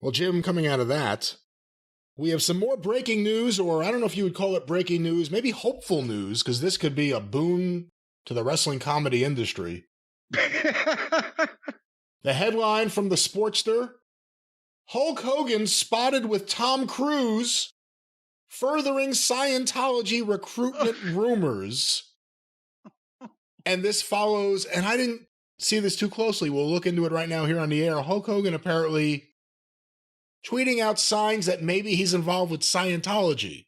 Well, Jim, coming out of that, we have some more breaking news, or I don't know if you would call it breaking news, maybe hopeful news, because this could be a boon to the wrestling comedy industry. The headline from the Sportster: Hulk Hogan spotted with Tom Cruise, furthering Scientology recruitment rumors. And this follows, and I didn't see this too closely. We'll look into it right now here on the air. Hulk Hogan apparently tweeting out signs that maybe he's involved with Scientology.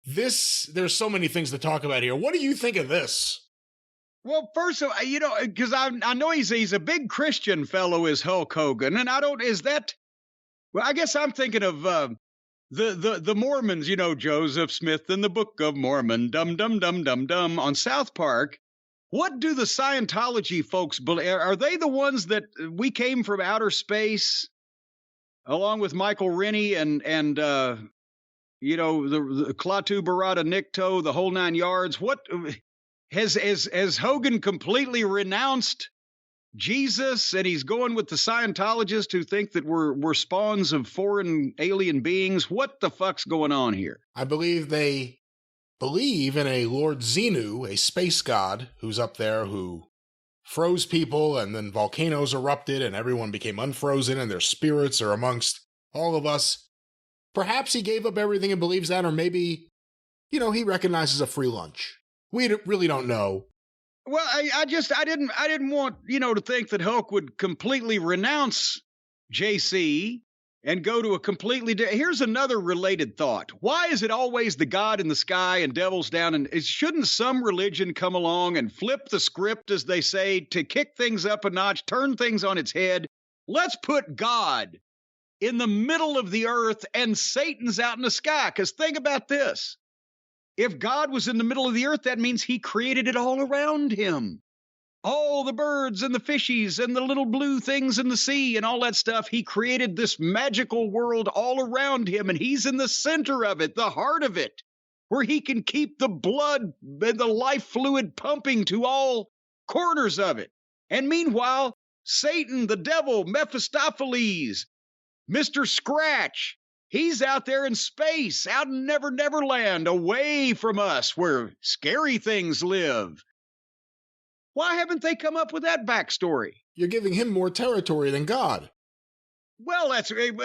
There's so many things to talk about here. What do you think of this? Well, first of all, because I know he's a big Christian fellow, is Hulk Hogan, and I guess I'm thinking of the Mormons, Joseph Smith and the Book of Mormon, dum dum dum dum dum on South Park. What do the Scientology folks believe? Are they the ones that we came from outer space, along with Michael Rennie and the Klaatu Barada Nikto, the whole nine yards? What has Hogan completely renounced Jesus, and he's going with the Scientologists who think that we're spawns of foreign alien beings? What the fuck's going on here? I believe they believe in a Lord Xenu, a space god who's up there who froze people, and then volcanoes erupted and everyone became unfrozen, and their spirits are amongst all of us. Perhaps he gave up everything and believes that, or maybe, he recognizes a free lunch. We really don't know. Well, I didn't want, to think that Hulk would completely renounce JC and go to a completely here's another related thought. Why is it always the God in the sky and devils down? And shouldn't some religion come along and flip the script, as they say, to kick things up a notch, turn things on its head? Let's put God in the middle of the earth and Satan's out in the sky. Because think about this. If God was in the middle of the earth, that means he created it all around him. All the birds and the fishies and the little blue things in the sea and all that stuff. He created this magical world all around him, and he's in the center of it, the heart of it, where he can keep the blood and the life fluid pumping to all corners of it. And meanwhile, Satan, the devil, Mephistopheles, Mr. Scratch, he's out there in space, out in Neverland, away from us, where scary things live. Why haven't they come up with that backstory? You're giving him more territory than God. Well,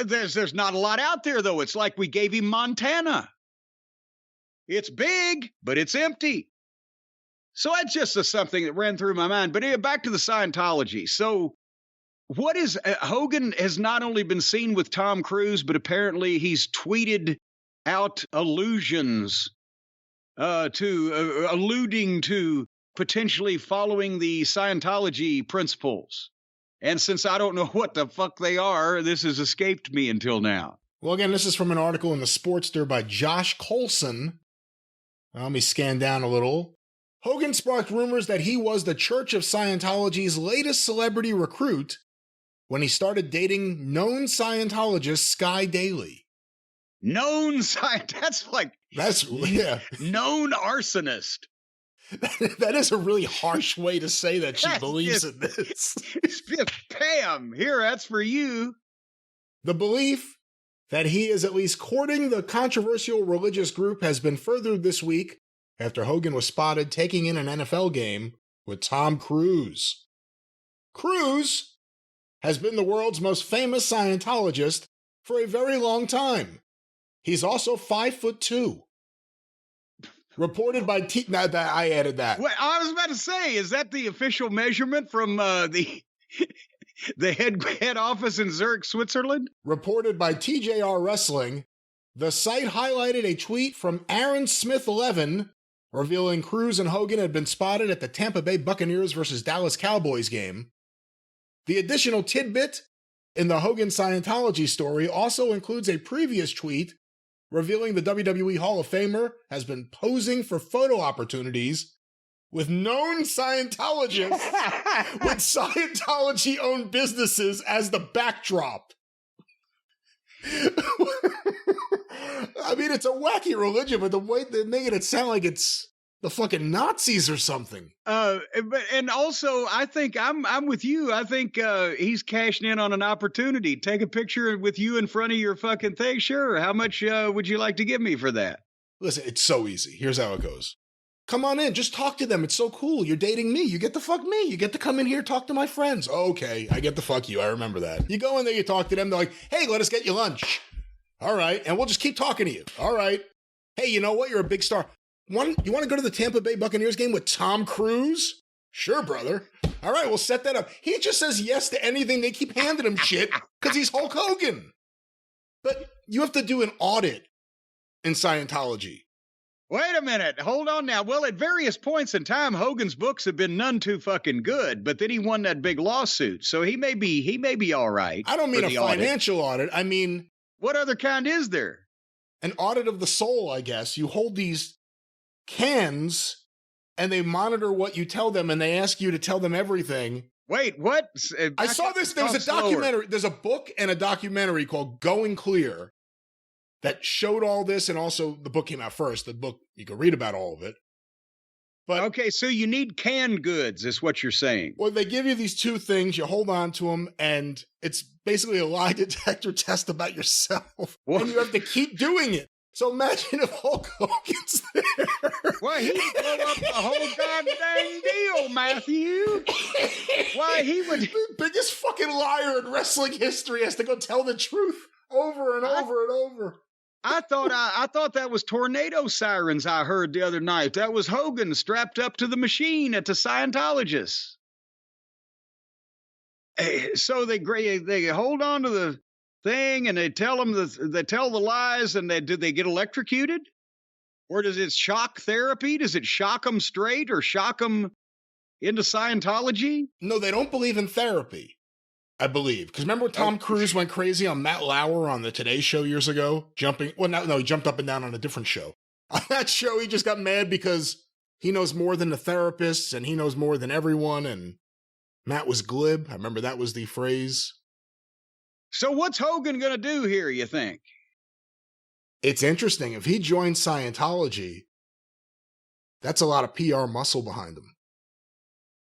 there's not a lot out there, though. It's like we gave him Montana. It's big, but it's empty. So that's just something that ran through my mind. But back to the Scientology. So what is Hogan has not only been seen with Tom Cruise, but apparently he's tweeted out allusions alluding to potentially following the Scientology principles. And since I don't know what the fuck they are, this has escaped me until now. Well, again, this is from an article in the Sportster by Josh Colson. Let me scan down a little. Hogan sparked rumors that he was the Church of Scientology's latest celebrity recruit when he started dating known Scientologist Sky Daly. Known That's yeah. Known arsonist. That is a really harsh way to say that she believes in this. Pam, here, that's for you. The belief that he is at least courting the controversial religious group has been furthered this week after Hogan was spotted taking in an NFL game with Tom Cruise. Cruise has been the world's most famous Scientologist for a very long time. He's also 5'2". Reported by I added that. Well, I was about to say, is that the official measurement from the head office in Zurich, Switzerland? Reported by TJR Wrestling, the site highlighted a tweet from Aaron Smith 11 revealing Cruise and Hogan had been spotted at the Tampa Bay Buccaneers versus Dallas Cowboys game. The additional tidbit in the Hogan Scientology story also includes a previous tweet revealing the WWE Hall of Famer has been posing for photo opportunities with known Scientologists with Scientology-owned businesses as the backdrop. I mean, it's a wacky religion, but the way they're making it sound like it's, the fucking Nazis or something. And also, I think I'm with you. I think he's cashing in on an opportunity. Take a picture with you in front of your fucking thing. Sure. How much would you like to give me for that? Listen, it's so easy. Here's how it goes. Come on in. Just talk to them. It's so cool. You're dating me. You get to fuck me. You get to come in here, talk to my friends. Okay, I get to fuck you. I remember that. You go in there, you talk to them. They're like, hey, let us get you lunch. All right. And we'll just keep talking to you. All right. Hey, you know what? You're a big star. You want to go to the Tampa Bay Buccaneers game with Tom Cruise? Sure, brother. All right, we'll set that up. He just says yes to anything. They keep handing him shit because he's Hulk Hogan. But you have to do an audit in Scientology. Wait a minute. Hold on now. Well, at various points in time, Hogan's books have been none too fucking good, but then he won that big lawsuit. So he may be all right. I don't mean a financial audit. I mean, what other kind is there? An audit of the soul, I guess. You hold these cans and they monitor what you tell them and they ask you to tell them everything. Wait, what? I saw this. There was a documentary. There's a book and a documentary called Going Clear that showed all this, and also the book came out first. The book, you can read about all of it. But okay, so you need canned goods, is what you're saying. Well, they give you these two things, you hold on to them, and it's basically a lie detector test about yourself. What? And you have to keep doing it. So imagine if Hulk Hogan's there. Well, he'd blow up the whole goddamn deal, Matthew. Why, he would... The biggest fucking liar in wrestling history has to go tell the truth over and over and over. I thought that was tornado sirens I heard the other night. That was Hogan strapped up to the machine at the Scientologists. So they hold on to the thing and they tell the lies, and do they get electrocuted? Or does it shock therapy? Does it shock them straight or shock them into Scientology? No, they don't believe in therapy, I believe. Because remember Tom Cruise went crazy on Matt Lauer on the Today Show years ago? He jumped up and down on a different show. On that show, he just got mad because he knows more than the therapists and he knows more than everyone, and Matt was glib. I remember that was the phrase. So what's Hogan going to do here, you think? It's interesting. If he joins Scientology, that's a lot of PR muscle behind him.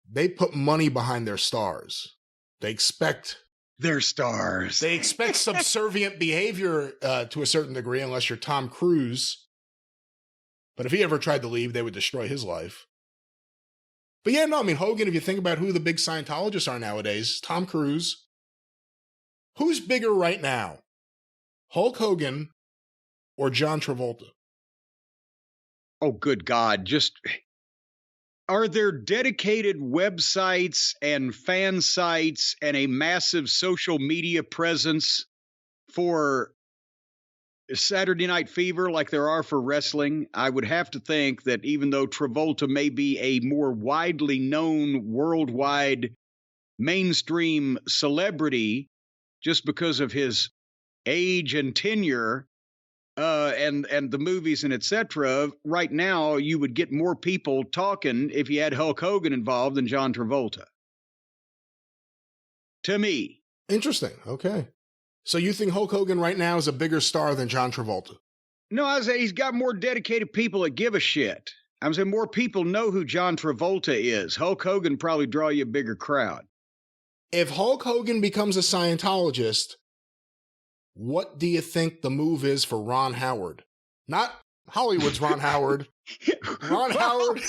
They put money behind their stars. They expect their stars. They expect subservient behavior to a certain degree, unless you're Tom Cruise. But if he ever tried to leave, they would destroy his life. But yeah, no, I mean, Hogan, if you think about who the big Scientologists are nowadays, Tom Cruise. Who's bigger right now? Hulk Hogan or John Travolta? Oh, good God. Are there dedicated websites and fan sites and a massive social media presence for Saturday Night Fever like there are for wrestling? I would have to think that even though Travolta may be a more widely known worldwide mainstream celebrity, just because of his age and tenure and the movies and etc., right now you would get more people talking if you had Hulk Hogan involved than John Travolta. To me. Interesting. Okay. So you think Hulk Hogan right now is a bigger star than John Travolta? No, I say he's got more dedicated people that give a shit. I'm saying more people know who John Travolta is. Hulk Hogan probably draw you a bigger crowd. If Hulk Hogan becomes a Scientologist, what do you think the move is for Ron Howard? Not Hollywood's Ron Howard. Ron Howard.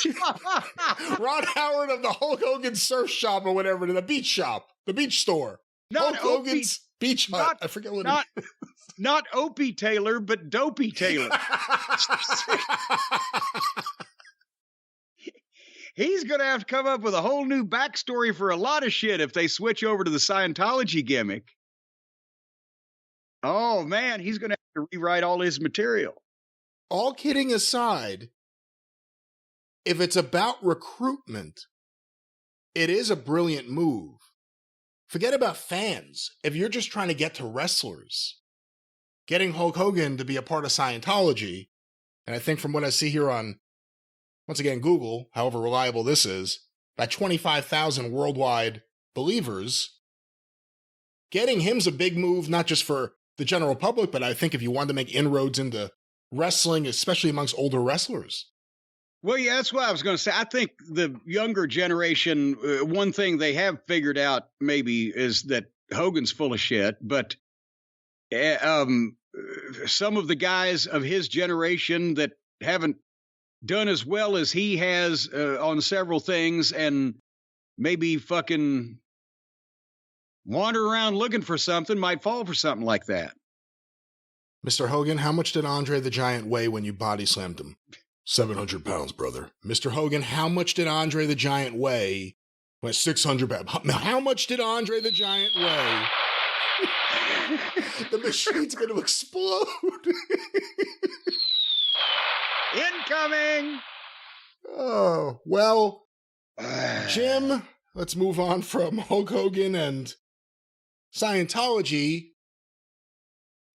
Ron Howard of the Hulk Hogan surf shop or whatever, the beach shop, the beach store. Not Hulk Hogan's beach hut. I forget what it is. Not Opie Taylor, but Dopey Taylor. He's going to have to come up with a whole new backstory for a lot of shit if they switch over to the Scientology gimmick. Oh, man, he's going to have to rewrite all his material. All kidding aside, if it's about recruitment, it is a brilliant move. Forget about fans. If you're just trying to get to wrestlers, getting Hulk Hogan to be a part of Scientology, and I think from what I see here on, once again, Google, however reliable this is, about 25,000 worldwide believers, getting him's a big move, not just for the general public, but I think if you wanted to make inroads into wrestling, especially amongst older wrestlers. Well, yeah, that's what I was going to say. I think the younger generation, one thing they have figured out maybe is that Hogan's full of shit, but some of the guys of his generation that haven't done as well as he has on several things and maybe fucking wander around looking for something might fall for something like that. Mr. Hogan, how much did Andre the Giant weigh when you body slammed him? 700 pounds, brother. Mr. Hogan, how much did Andre the Giant weigh? Well, 600 pounds. How much did Andre the Giant weigh? The machine's going to explode. Incoming! Oh, well, Jim, let's move on from Hulk Hogan and Scientology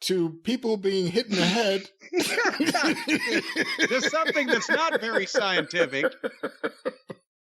to people being hit in the head. There's something that's not very scientific.